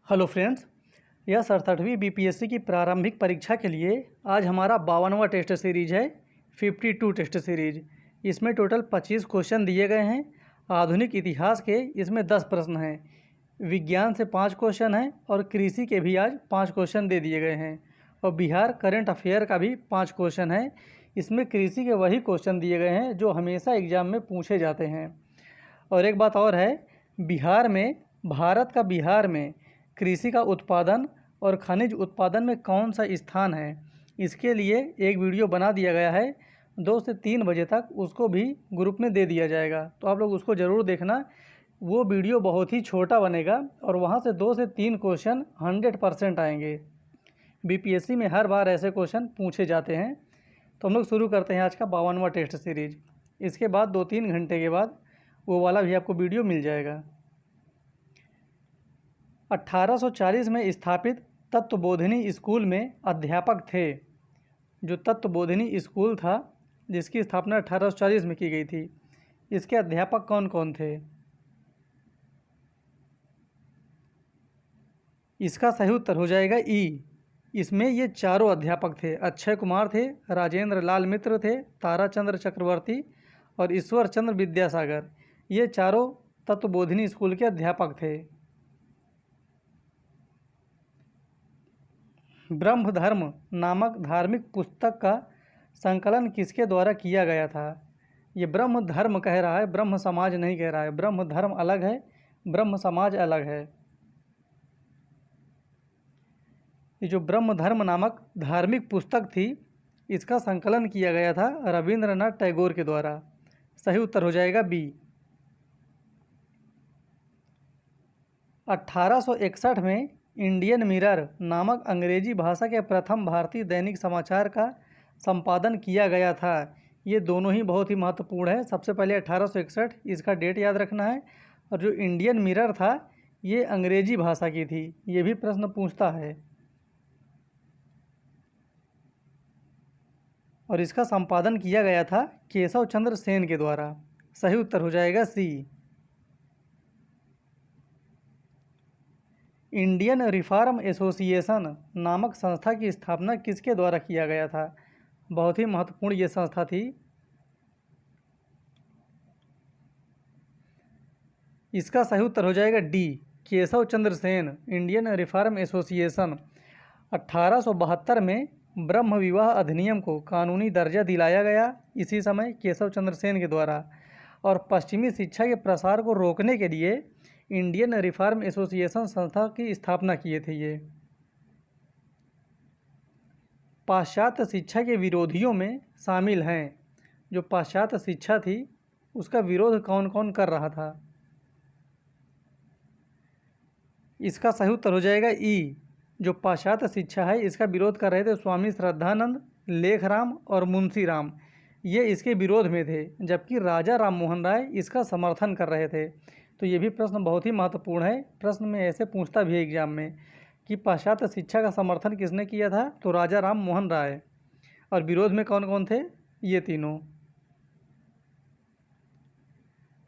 Hello friends, यह 67वीं BPSC की प्रारंभिक परीक्षा के लिए आज हमारा 52वां टेस्ट सीरीज है। 52 टेस्ट सीरीज। इसमें टोटल 25 क्वेश्चन दिए गए हैं। आधुनिक इतिहास के इसमें 10 प्रश्न हैं, विज्ञान से 5 क्वेश्चन हैं और कृषि के भी आज 5 क्वेश्चन दे दिए गए हैं और बिहार करंट अफेयर का भी 5 क्वेश्चन है। इसमें कृषि के वही क्वेश्चन दिए गए हैं जो हमेशा एग्जाम में पूछे जाते हैं। और एक बात और है, बिहार में कृषि का उत्पादन और खनिज उत्पादन में कौन सा स्थान है, इसके लिए एक वीडियो बना दिया गया है। 2 से 3 बजे तक उसको भी ग्रुप में दे दिया जाएगा, तो आप लोग उसको ज़रूर देखना। वो वीडियो बहुत ही छोटा बनेगा और वहाँ से 2 से 3 क्वेश्चन 100% आएंगे। बीपीएससी में हर बार ऐसे क्वेश्चन पूछे जाते हैं। तो हम लोग शुरू करते हैं आज का 52वां टेस्ट सीरीज। इसके बाद 2-3 घंटे के बाद वो वाला भी आपको वीडियो मिल जाएगा। 1840 में स्थापित तत्वबोधिनी स्कूल में अध्यापक थे। जो तत्वबोधिनी स्कूल था जिसकी स्थापना 1840 में की गई थी, इसके अध्यापक कौन कौन थे? इसका सही उत्तर हो जाएगा ई। इसमें ये चारों अध्यापक थे। अक्षय कुमार थे, राजेंद्र लाल मित्र थे, ताराचंद्र चक्रवर्ती और ईश्वर चंद्र विद्यासागर। ये चारों तत्वबोधिनी स्कूल के अध्यापक थे। ब्रह्म धर्म नामक धार्मिक पुस्तक का संकलन किसके द्वारा किया गया था? ये ब्रह्म धर्म कह रहा है, ब्रह्म समाज नहीं कह रहा है। ब्रह्म धर्म अलग है, ब्रह्म समाज अलग है। ये जो ब्रह्म धर्म नामक धार्मिक पुस्तक थी, इसका संकलन किया गया था रविंद्रनाथ टैगोर के द्वारा। सही उत्तर हो जाएगा बी। 1861 में इंडियन मिरर नामक अंग्रेजी भाषा के प्रथम भारतीय दैनिक समाचार का संपादन किया गया था। ये दोनों ही बहुत ही महत्वपूर्ण है। सबसे पहले 1861, इसका डेट याद रखना है। और जो इंडियन मिरर था ये अंग्रेजी भाषा की थी। ये भी प्रश्न पूछता है। और इसका संपादन किया गया था केशव चंद्र सेन के द्वारा। सही उत्तर हो जाएगा सी। इंडियन रिफॉर्म एसोसिएशन नामक संस्था की स्थापना किसके द्वारा किया गया था? बहुत ही महत्वपूर्ण ये संस्था थी। इसका सही उत्तर हो जाएगा D, Keshav Chandra Sen. Indian reform association. 1872 में ब्रह्म विवाह अधिनियम को कानूनी दर्जा दिलाया गया इसी समय केशव चंद्र सेन के द्वारा। और पश्चिमी शिक्षा के प्रसार को रोकने के लिए इंडियन रिफॉर्म एसोसिएशन संस्था की स्थापना किए थे ये। पाश्चात्य शिक्षा के विरोधियों में शामिल हैं। जो पाश्चात्य शिक्षा थी उसका विरोध कौन कौन कर रहा था? इसका सही उत्तर हो जाएगा ई। जो पाश्चात्य शिक्षा है इसका विरोध कर रहे थे स्वामी श्रद्धानंद, लेखराम और मुंशी राम। ये इसके विरोध में थे, जबकि राजा राम मोहन राय इसका समर्थन कर रहे थे। तो ये भी प्रश्न बहुत ही महत्वपूर्ण है। प्रश्न में ऐसे पूछता भी है एग्जाम में कि पाश्चात्य शिक्षा का समर्थन किसने किया था? तो राजा राम मोहन राय। और विरोध में कौन कौन थे? ये तीनों।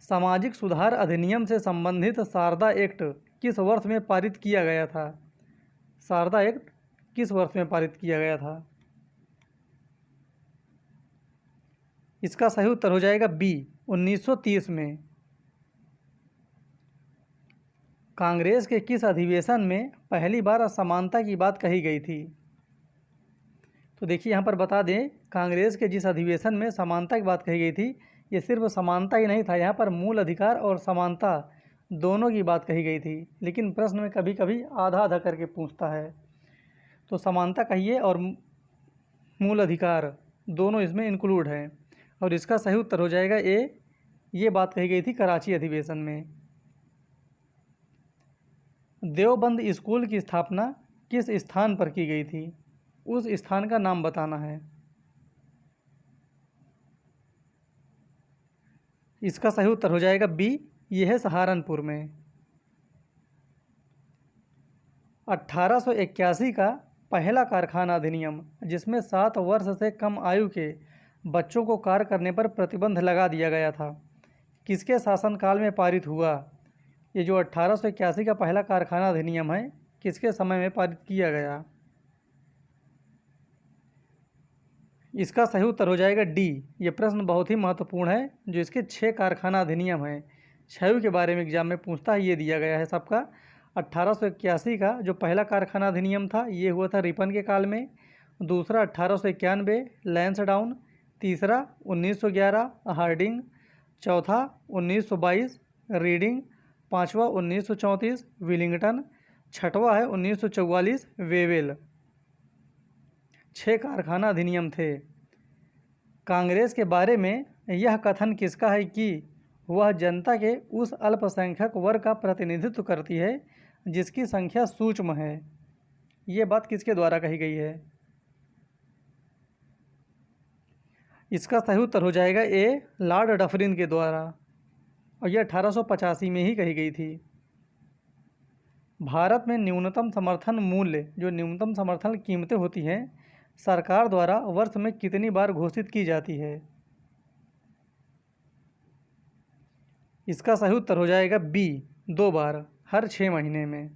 सामाजिक सुधार अधिनियम से संबंधित शारदा एक्ट किस वर्ष में पारित किया गया था? शारदा एक्ट किस वर्ष में पारित किया गया था? इसका सही उत्तर हो जाएगा बी, 1930 में। कांग्रेस के किस अधिवेशन में पहली बार असमानता की बात कही गई थी? तो देखिए यहाँ पर बता दें, कांग्रेस के जिस अधिवेशन में समानता की बात कही गई थी, ये सिर्फ समानता ही नहीं था, यहाँ पर मूल अधिकार और समानता दोनों की बात कही गई थी। लेकिन प्रश्न में कभी कभी आधा आधा करके पूछता है। तो समानता कहिए और मूल अधिकार दोनों इसमें इंक्लूड है। और इसका सही उत्तर हो जाएगा ए। ये बात कही गई थी कराची अधिवेशन में। देवबंद स्कूल की स्थापना किस स्थान पर की गई थी? उस स्थान का नाम बताना है। इसका सही उत्तर हो जाएगा बी, यह है सहारनपुर में। 1881 का पहला कारखाना अधिनियम, जिसमें 7 वर्ष से कम आयु के बच्चों को कार्य करने पर प्रतिबंध लगा दिया गया था, किसके शासनकाल में पारित हुआ? ये जो 1881 का पहला कारखाना अधिनियम है किसके समय में पारित किया गया? इसका सही उत्तर हो जाएगा डी। ये प्रश्न बहुत ही महत्वपूर्ण है, जो इसके 6 कारखाना अधिनियम हैं, 6 के बारे में एग्जाम में पूछता है, ये दिया गया है सबका। 1881 का जो पहला कारखाना अधिनियम था, ये हुआ था रिपन के काल में। दूसरा 1891 लैंसडाउन। तीसरा 1911 हार्डिंग। चौथा 1922 रीडिंग। पाँचवा 1934 विलिंगटन। छठवा है 1944 वेवेल। 6 कारखाना अधिनियम थे। कांग्रेस के बारे में यह कथन किसका है कि वह जनता के उस अल्पसंख्यक वर्ग का प्रतिनिधित्व करती है जिसकी संख्या सूक्ष्म है? ये बात किसके द्वारा कही गई है? इसका सही उत्तर हो जाएगा ए, लॉर्ड डफरिन के द्वारा, और यह 1885 में ही कही गई थी। भारत में न्यूनतम समर्थन मूल्य, जो न्यूनतम समर्थन कीमतें होती हैं, सरकार द्वारा वर्ष में कितनी बार घोषित की जाती है? इसका सही उत्तर हो जाएगा बी, 2 बार, हर 6 महीने में।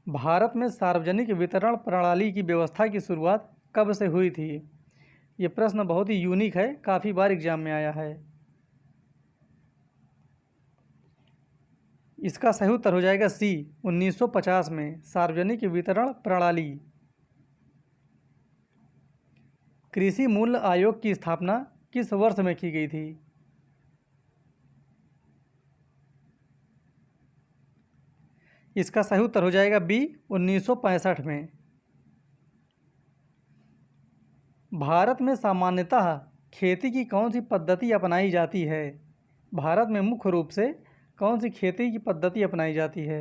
भारत में सार्वजनिक वितरण प्रणाली की व्यवस्था की शुरुआत कब से हुई थी? ये प्रश्न बहुत ही यूनिक है, काफ़ी बार एग्जाम में आया है। इसका सही उत्तर हो जाएगा सी, 1950 में सार्वजनिक वितरण प्रणाली। कृषि मूल्य आयोग की स्थापना किस वर्ष में की गई थी? इसका सही उत्तर हो जाएगा बी, 1965 में। भारत में सामान्यतः खेती की कौन सी पद्धति अपनाई जाती है? भारत में मुख्य रूप से कौन सी खेती की पद्धति अपनाई जाती है?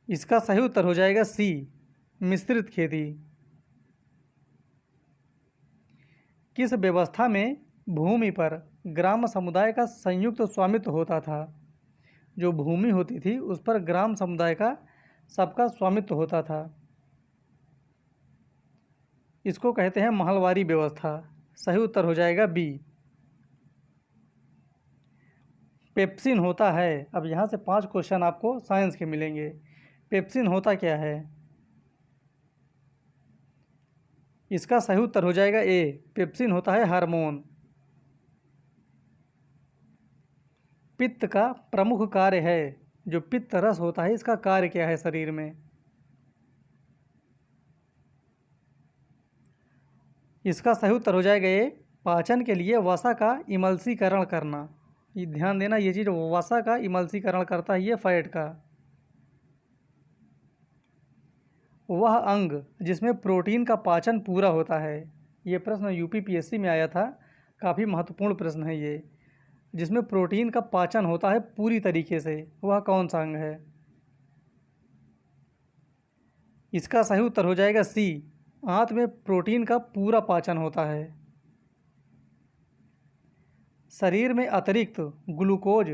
इसका सही उत्तर हो जाएगा सी, मिश्रित खेती। किस व्यवस्था में भूमि पर ग्राम समुदाय का संयुक्त स्वामित्व होता था? जो भूमि होती थी उस पर ग्राम समुदाय का सबका स्वामित्व होता था। इसको कहते हैं महलवारी व्यवस्था। सही उत्तर हो जाएगा बी। पेप्सिन होता है, अब यहाँ से 5 क्वेश्चन आपको साइंस के मिलेंगे। पेप्सिन होता क्या है? इसका सही उत्तर हो जाएगा ए, पेप्सिन होता है हार्मोन। पित्त का प्रमुख कार्य है, जो पित्त रस होता है इसका कार्य क्या है शरीर में? इसका सही उत्तर हो जाएगा ए, पाचन के लिए वसा का इमल्सीकरण करना। ये ध्यान देना, ये चीज़ वसा का इमल्सीकरण करता है, ये फैट का। वह अंग जिसमें प्रोटीन का पाचन पूरा होता है, ये प्रश्न यूपीपीएससी में आया था, काफ़ी महत्वपूर्ण प्रश्न है ये। जिसमें प्रोटीन का पाचन होता है पूरी तरीके से, वह कौन सा अंग है? इसका सही उत्तर हो जाएगा सी, आंत में प्रोटीन का पूरा पाचन होता है। शरीर में अतिरिक्त ग्लूकोज,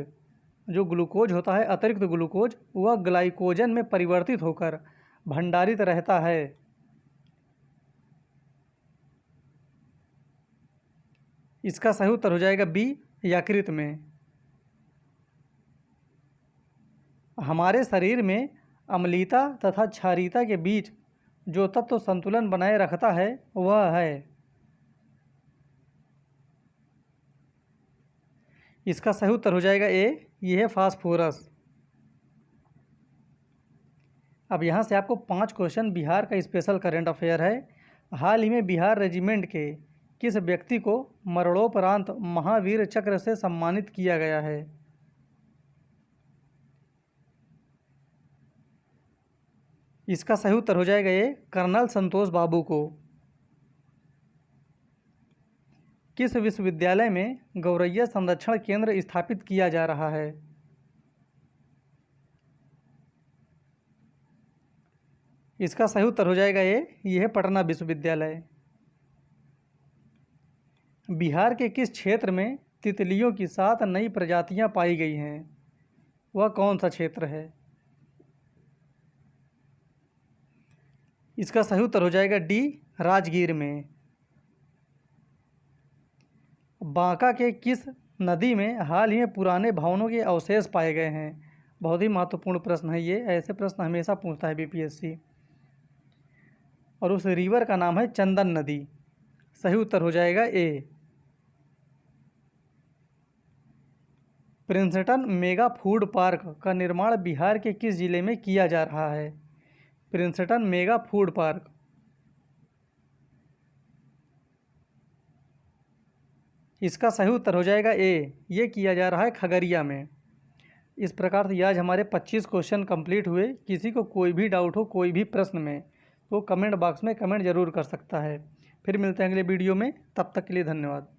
जो ग्लूकोज होता है अतिरिक्त ग्लूकोज, वह ग्लाइकोजन में परिवर्तित होकर भंडारित रहता है। इसका सही उत्तर हो जाएगा बी, यकृत में। हमारे शरीर में अम्लीयता तथा क्षारीयता के बीच जो तत्व संतुलन बनाए रखता है वह है? इसका सही उत्तर हो जाएगा ए, यह है फास्फोरस। अब यहाँ से आपको 5 क्वेश्चन बिहार का स्पेशल करंट अफेयर है। हाल ही में बिहार रेजिमेंट के किस व्यक्ति को मरणोपरांत महावीर चक्र से सम्मानित किया गया है? इसका सही उत्तर हो जाएगा ये, कर्नल संतोष बाबू को। किस विश्वविद्यालय में गौरैया संरक्षण केंद्र स्थापित किया जा रहा है? इसका सही उत्तर हो जाएगा ये है पटना विश्वविद्यालय। बिहार के किस क्षेत्र में तितलियों की 7 नई प्रजातियां पाई गई हैं? वह कौन सा क्षेत्र है? इसका सही उत्तर हो जाएगा डी, राजगीर में। बांका के किस नदी में हाल ही में पुराने भवनों के अवशेष पाए गए हैं। बहुत ही महत्वपूर्ण प्रश्न है ये, ऐसे प्रश्न हमेशा पूछता है बीपीएससी। और उस रिवर का नाम है चंदन नदी। सही उत्तर हो जाएगा ए। प्रिंसटन मेगा फूड पार्क का निर्माण बिहार के किस जिले में किया जा रहा है? प्रिंसटन मेगा फूड पार्क, इसका सही उत्तर हो जाएगा ए। ये किया जा रहा है खगड़िया में। इस प्रकार से आज हमारे 25 क्वेश्चन कंप्लीट हुए। किसी को कोई भी डाउट हो कोई भी प्रश्न में तो कमेंट बॉक्स में कमेंट जरूर कर सकता है। फिर मिलते हैं अगले वीडियो में, तब तक के लिए धन्यवाद।